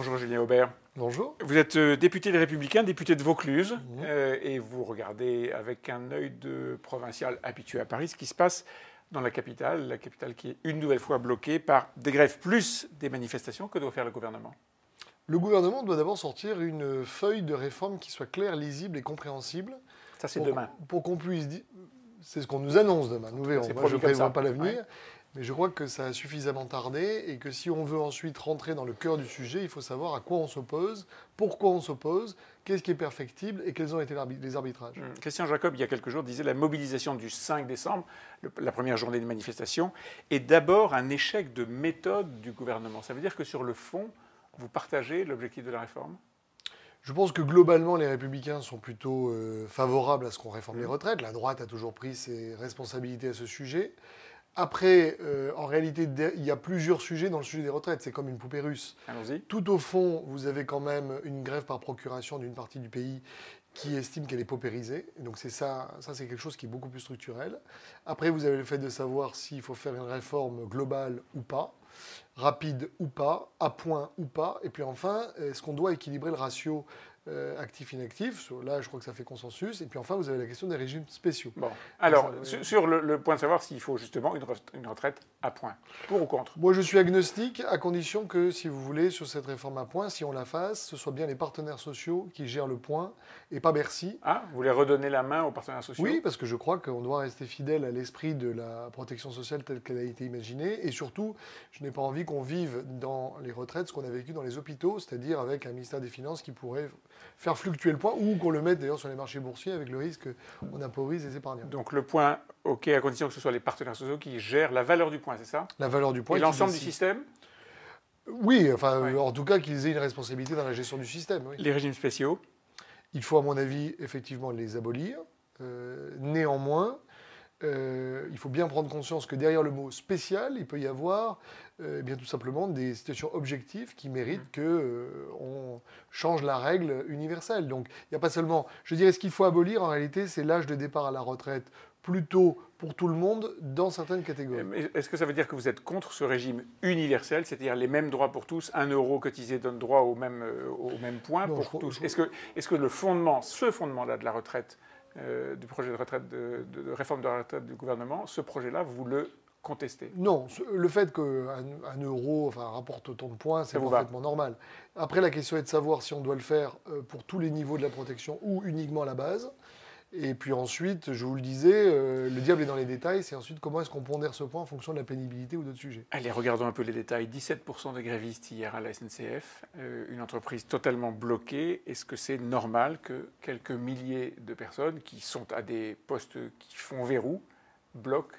Bonjour Julien Aubert. Bonjour. Vous êtes député des Républicains, député de Vaucluse, et vous regardez avec un œil de provincial habitué à Paris ce qui se passe dans la capitale qui est une nouvelle fois bloquée par des grèves plus des manifestations. Que doit faire le gouvernement? Le gouvernement doit d'abord sortir une feuille de réforme qui soit claire, lisible et compréhensible. Ça, c'est demain. Pour qu'on puisse dire... C'est ce qu'on nous annonce demain, nous verrons. Moi, je ne prévois pas l'avenir. Ouais. Mais je crois que ça a suffisamment tardé et que si on veut ensuite rentrer dans le cœur du sujet, il faut savoir à quoi on s'oppose, pourquoi on s'oppose, qu'est-ce qui est perfectible et quels ont été les arbitrages. Christian Jacob, il y a quelques jours, disait la mobilisation du 5 décembre, la première journée de manifestation, est d'abord un échec de méthode du gouvernement. Ça veut dire que sur le fond, vous partagez l'objectif de la réforme? Je pense que globalement, les Républicains sont plutôt favorables à ce qu'on réforme les retraites. La droite a toujours pris ses responsabilités à ce sujet. Après, en réalité, il y a plusieurs sujets dans le sujet des retraites. C'est comme une poupée russe. Allons-y. Tout au fond, vous avez quand même une grève par procuration d'une partie du pays qui estime qu'elle est paupérisée. Et donc c'est ça c'est quelque chose qui est beaucoup plus structurel. Après, vous avez le fait de savoir s'il faut faire une réforme globale ou pas, rapide ou pas, à point ou pas. Et puis enfin, est-ce qu'on doit équilibrer le ratio actif-inactif? Là, je crois que ça fait consensus. Et puis enfin, vous avez la question des régimes spéciaux. Bon. Alors, sur le point de savoir s'il faut justement une retraite à point, pour ou contre? Moi, je suis agnostique, à condition que, si vous voulez, sur cette réforme à point, si on la fasse, ce soit bien les partenaires sociaux qui gèrent le point et pas Bercy. Ah, vous voulez redonner la main aux partenaires sociaux? Oui, parce que je crois qu'on doit rester fidèle à l'esprit de la protection sociale telle qu'elle a été imaginée. Et surtout, je n'ai pas envie qu'on vive dans les retraites ce qu'on a vécu dans les hôpitaux, c'est-à-dire avec un ministère des Finances qui pourrait faire fluctuer le point, ou qu'on le mette d'ailleurs sur les marchés boursiers avec le risque qu'on appauvrisse les épargnants. Donc le point, OK, à condition que ce soit les partenaires sociaux qui gèrent la valeur du point, c'est ça? La valeur du point. Et l'ensemble du système? Oui, enfin, en tout cas, qu'ils aient une responsabilité dans la gestion du système. Oui. Les régimes spéciaux? Il faut, à mon avis, effectivement les abolir. Néanmoins, il faut bien prendre conscience que derrière le mot spécial, il peut y avoir bien tout simplement des situations objectives qui méritent qu'on change la règle universelle. Donc il n'y a pas seulement... Je dirais ce qu'il faut abolir, en réalité, c'est l'âge de départ à la retraite plutôt pour tout le monde dans certaines catégories. Est-ce que ça veut dire que vous êtes contre ce régime universel, c'est-à-dire les mêmes droits pour tous, 1 euro cotisé donne droit au même point pour tous? Est-ce que le fondement, ce fondement-là de la retraite, du projet de retraite de réforme de la retraite du gouvernement, ce projet-là, vous le contestez? Non, le fait qu'un euro rapporte autant de points, c'est parfaitement normal. Après, la question est de savoir si on doit le faire pour tous les niveaux de la protection ou uniquement à la base. Et puis ensuite, je vous le disais, le diable est dans les détails. C'est ensuite comment est-ce qu'on pondère ce point en fonction de la pénibilité ou d'autres sujets. Allez, regardons un peu les détails. 17% de grévistes hier à la SNCF, une entreprise totalement bloquée. Est-ce que c'est normal que quelques milliers de personnes qui sont à des postes qui font verrou bloquent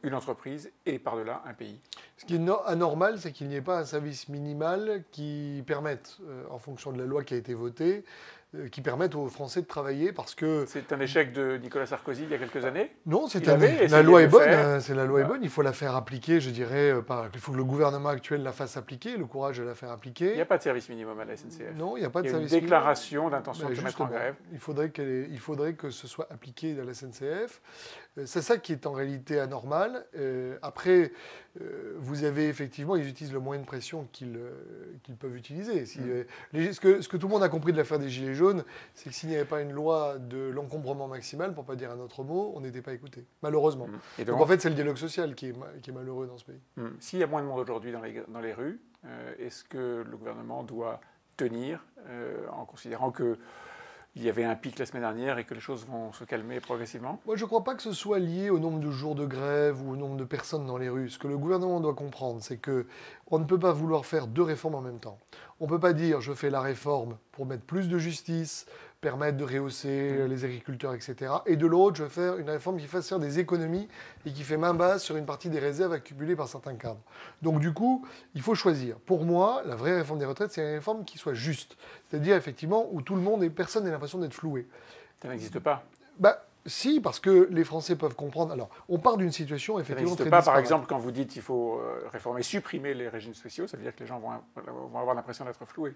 une entreprise et par-delà un pays? Ce qui est anormal, c'est qu'il n'y ait pas un service minimal qui permette, en fonction de la loi qui a été votée, qui permettent aux Français de travailler parce que... C'est un échec de Nicolas Sarkozy il y a quelques années? Non, la loi est bonne. C'est la loi est bonne. Il faut la faire appliquer, je dirais. Il faut que le gouvernement actuel la fasse appliquer, le courage de la faire appliquer. Il n'y a pas de service minimum à la SNCF. Non, il n'y a pas de service minimum. Il y a une déclaration d'intention de se mettre en grève. Il faudrait que ce soit appliqué dans la SNCF. C'est ça qui est en réalité anormal. Après, vous avez effectivement, ils utilisent le moyen de pression qu'ils peuvent utiliser. Ce que tout le monde a compris de l'affaire des Gilets jaunes, c'est que s'il n'y avait pas une loi de l'encombrement maximal, pour ne pas dire un autre mot, on n'était pas écouté, malheureusement. Et donc en fait, c'est le dialogue social qui est malheureux dans ce pays. S'il y a moins de monde aujourd'hui dans les rues, est-ce que le gouvernement doit tenir en considérant que il y avait un pic la semaine dernière et que les choses vont se calmer progressivement? Moi, je ne crois pas que ce soit lié au nombre de jours de grève ou au nombre de personnes dans les rues. Ce que le gouvernement doit comprendre, c'est qu'on ne peut pas vouloir faire deux réformes en même temps. On ne peut pas dire je fais la réforme pour mettre plus de justice, permettre de rehausser les agriculteurs, etc. Et de l'autre, je vais faire une réforme qui fasse faire des économies et qui fait main basse sur une partie des réserves accumulées par certains cadres. Donc du coup, il faut choisir. Pour moi, la vraie réforme des retraites, c'est une réforme qui soit juste. C'est-à-dire, effectivement, où tout le monde et personne n'a l'impression d'être floué. Ça n'existe pas. Si, parce que les Français peuvent comprendre. Alors, on part d'une situation effectivement très disparate. Par exemple, quand vous dites qu'il faut réformer, supprimer les régimes spéciaux, ça veut dire que les gens vont avoir l'impression d'être floués.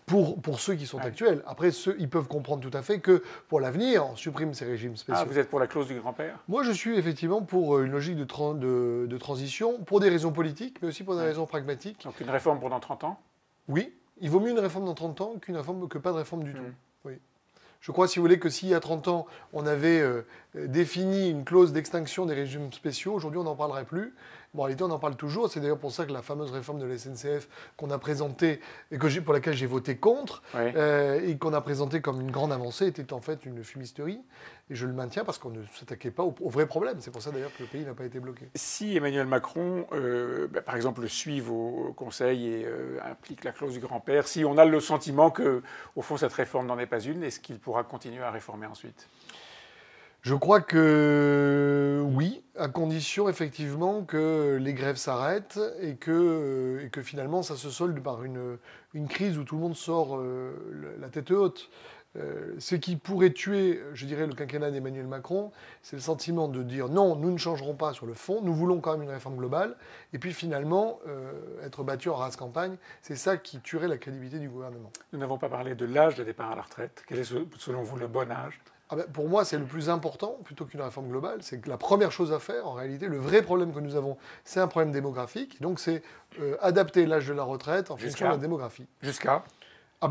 Pour ceux qui sont actuels. Après, ils peuvent comprendre tout à fait que pour l'avenir, on supprime ces régimes spéciaux. Ah, vous êtes pour la clause du grand-père? Moi, je suis effectivement pour une logique de transition, pour des raisons politiques, mais aussi pour des raisons pragmatiques. Donc une réforme pendant 30 ans? Oui. Il vaut mieux une réforme dans 30 ans que pas de réforme du tout. Oui. Je crois, si vous voulez, que s'il y a 30 ans, on avait défini une clause d'extinction des régimes spéciaux, aujourd'hui, on n'en parlerait plus. Bon, en réalité, on en parle toujours. C'est d'ailleurs pour ça que la fameuse réforme de la SNCF qu'on a présentée, et pour laquelle j'ai voté contre, et qu'on a présentée comme une grande avancée, était en fait une fumisterie. Et je le maintiens parce qu'on ne s'attaquait pas au vrai problème. C'est pour ça d'ailleurs que le pays n'a pas été bloqué. Si Emmanuel Macron, par exemple, suit vos conseils et applique la clause du grand-père, si on a le sentiment que, au fond, cette réforme n'en est pas une, est-ce qu'il pourra continuer à réformer ensuite ? Je crois que oui, à condition effectivement que les grèves s'arrêtent et que finalement ça se solde par une crise où tout le monde sort la tête haute. Ce qui pourrait tuer, je dirais, le quinquennat d'Emmanuel Macron, c'est le sentiment de dire non, nous ne changerons pas sur le fond, nous voulons quand même une réforme globale, et puis finalement être battu en rase campagne, c'est ça qui tuerait la crédibilité du gouvernement. Nous n'avons pas parlé de l'âge de départ à la retraite. Quel est selon vous le bon âge ? Pour moi, c'est le plus important, plutôt qu'une réforme globale. C'est que la première chose à faire, en réalité, le vrai problème que nous avons, c'est un problème démographique. Donc, c'est adapter l'âge de la retraite en fonction de la démographie. Jusqu'à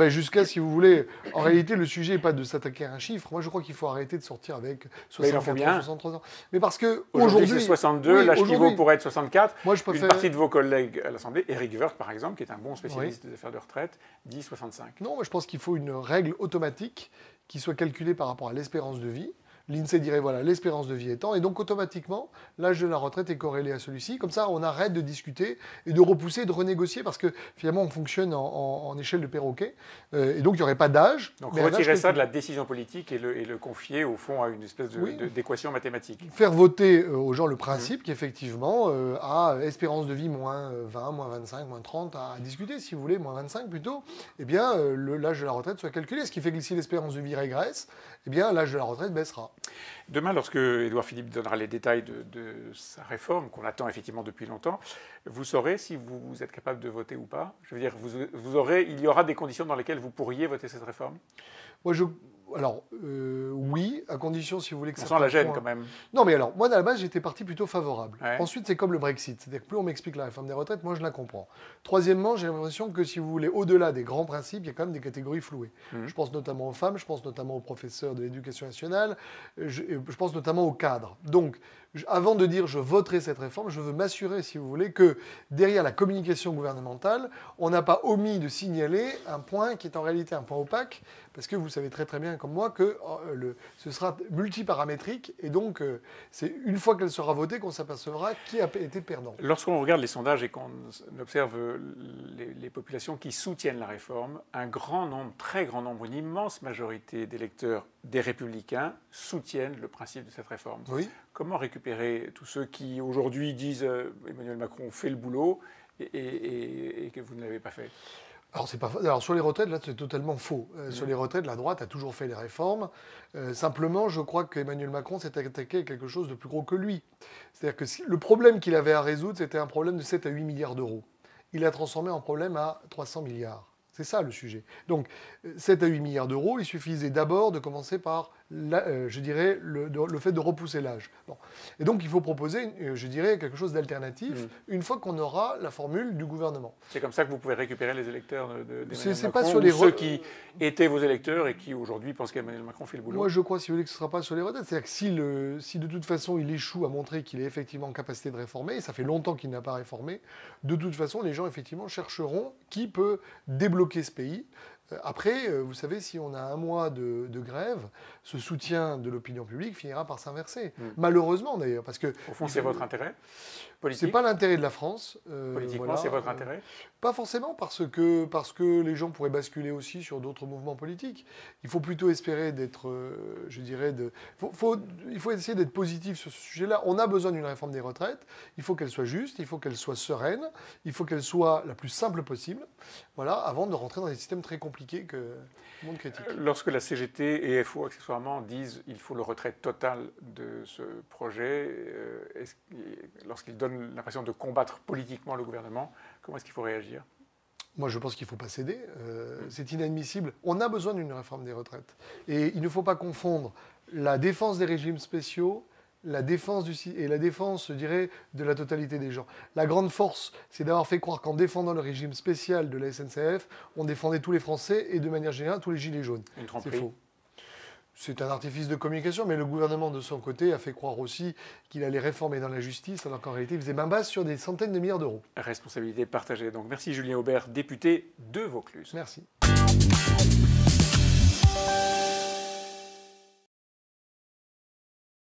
jusqu'à, si vous voulez. En réalité, le sujet n'est pas de s'attaquer à un chiffre. Moi, je crois qu'il faut arrêter de sortir avec 64 ans, 63 ans. Mais parce que aujourd'hui, c'est 62, l'âge pivot pourrait être 64. Moi, je préfère... Une partie de vos collègues à l'Assemblée, Éric Woerth, par exemple, qui est un bon spécialiste des affaires de retraite, dit 65. Non, moi, je pense qu'il faut une règle automatique qui soit calculée par rapport à l'espérance de vie. L'INSEE dirait, voilà, l'espérance de vie est tant, et donc automatiquement, l'âge de la retraite est corrélé à celui-ci. Comme ça, on arrête de discuter et de repousser, et de renégocier, parce que finalement, on fonctionne en échelle de perroquet, et donc il n'y aurait pas d'âge. Donc retirer ça de la décision politique et le confier, au fond, à une espèce d'équation mathématique. Faire voter aux gens le principe qu'effectivement, à espérance de vie moins 20, moins 25, moins 30, à discuter, si vous voulez, moins 25 plutôt, eh bien, l'âge de la retraite soit calculé. Ce qui fait que si l'espérance de vie régresse, eh bien, l'âge de la retraite baissera. Demain, lorsque Édouard Philippe donnera les détails de sa réforme, qu'on attend effectivement depuis longtemps, vous saurez si vous êtes capable de voter ou pas. Je veux dire, il y aura des conditions dans lesquelles vous pourriez voter cette réforme ? Moi, oui, à condition, si vous voulez que ça... On sent la gêne, quand même. Non, mais alors, moi, à la base, j'étais parti plutôt favorable. Ouais. Ensuite, c'est comme le Brexit. C'est-à-dire que plus on m'explique la réforme des retraites, moi, je la comprends. Troisièmement, j'ai l'impression que, si vous voulez, au-delà des grands principes, il y a quand même des catégories flouées. Je pense notamment aux femmes, je pense notamment aux professeurs de l'éducation nationale, je pense notamment aux cadres. Donc, avant de dire je voterai cette réforme, je veux m'assurer, si vous voulez, que derrière la communication gouvernementale, on n'a pas omis de signaler un point qui est en réalité un point opaque, parce que vous savez très très bien comme moi que ce sera multiparamétrique, et donc c'est une fois qu'elle sera votée qu'on s'apercevra qui a été perdant. Lorsqu'on regarde les sondages et qu'on observe les populations qui soutiennent la réforme, un grand nombre, très grand nombre, une immense majorité d'électeurs des Républicains soutiennent le principe de cette réforme. Oui. Comment récupérer tous ceux qui aujourd'hui disent Emmanuel Macron fait le boulot et que vous ne l'avez pas fait ? Alors sur les retraites, là, c'est totalement faux. Sur les retraites, la droite a toujours fait les réformes. Simplement, je crois qu'Emmanuel Macron s'est attaqué à quelque chose de plus gros que lui. C'est-à-dire que le problème qu'il avait à résoudre, c'était un problème de 7 à 8 milliards d'euros. Il l'a transformé en problème à 300 milliards. C'est ça le sujet. Donc, 7 à 8 milliards d'euros, il suffisait d'abord de commencer par, je dirais, le fait de repousser l'âge. Bon. Et donc, il faut proposer, je dirais, quelque chose d'alternatif une fois qu'on aura la formule du gouvernement. C'est comme ça que vous pouvez récupérer les électeurs d'Emmanuel Macron, pas sur les ceux qui étaient vos électeurs et qui aujourd'hui pensent qu'Emmanuel Macron fait le boulot. Moi, je crois, si vous voulez, que ce ne sera pas sur les retraites. C'est-à-dire que si de toute façon il échoue à montrer qu'il est effectivement en capacité de réformer, et ça fait longtemps qu'il n'a pas réformé, de toute façon, les gens effectivement chercheront qui peut débloquer ce pays. Après, vous savez, si on a un mois de grève, ce soutien de l'opinion publique finira par s'inverser. Malheureusement, d'ailleurs, parce que... Au fond, c'est votre intérêt politique ? C'est pas l'intérêt de la France. Politiquement, voilà. C'est votre intérêt ? Pas forcément, parce que les gens pourraient basculer aussi sur d'autres mouvements politiques. Il faut plutôt espérer d'être, je dirais... il faut essayer d'être positif sur ce sujet-là. On a besoin d'une réforme des retraites. Il faut qu'elle soit juste, il faut qu'elle soit sereine, il faut qu'elle soit la plus simple possible, voilà, avant de rentrer dans des systèmes très compliqués que le monde critique. Lorsque la CGT et FO, accessoirement, disent qu'il faut le retrait total de ce projet, lorsqu'ils donnent l'impression de combattre politiquement le gouvernement, comment est-ce qu'il faut réagir ? Moi, je pense qu'il ne faut pas céder. C'est inadmissible. On a besoin d'une réforme des retraites. Et il ne faut pas confondre la défense des régimes spéciaux la défense je dirais, de la totalité des gens. La grande force, c'est d'avoir fait croire qu'en défendant le régime spécial de la SNCF, on défendait tous les Français et de manière générale tous les gilets jaunes. C'est faux. C'est un artifice de communication, mais le gouvernement, de son côté, a fait croire aussi qu'il allait réformer dans la justice, alors qu'en réalité, il faisait main basse sur des centaines de milliards d'euros. Responsabilité partagée. Donc merci Julien Aubert, député de Vaucluse. Merci.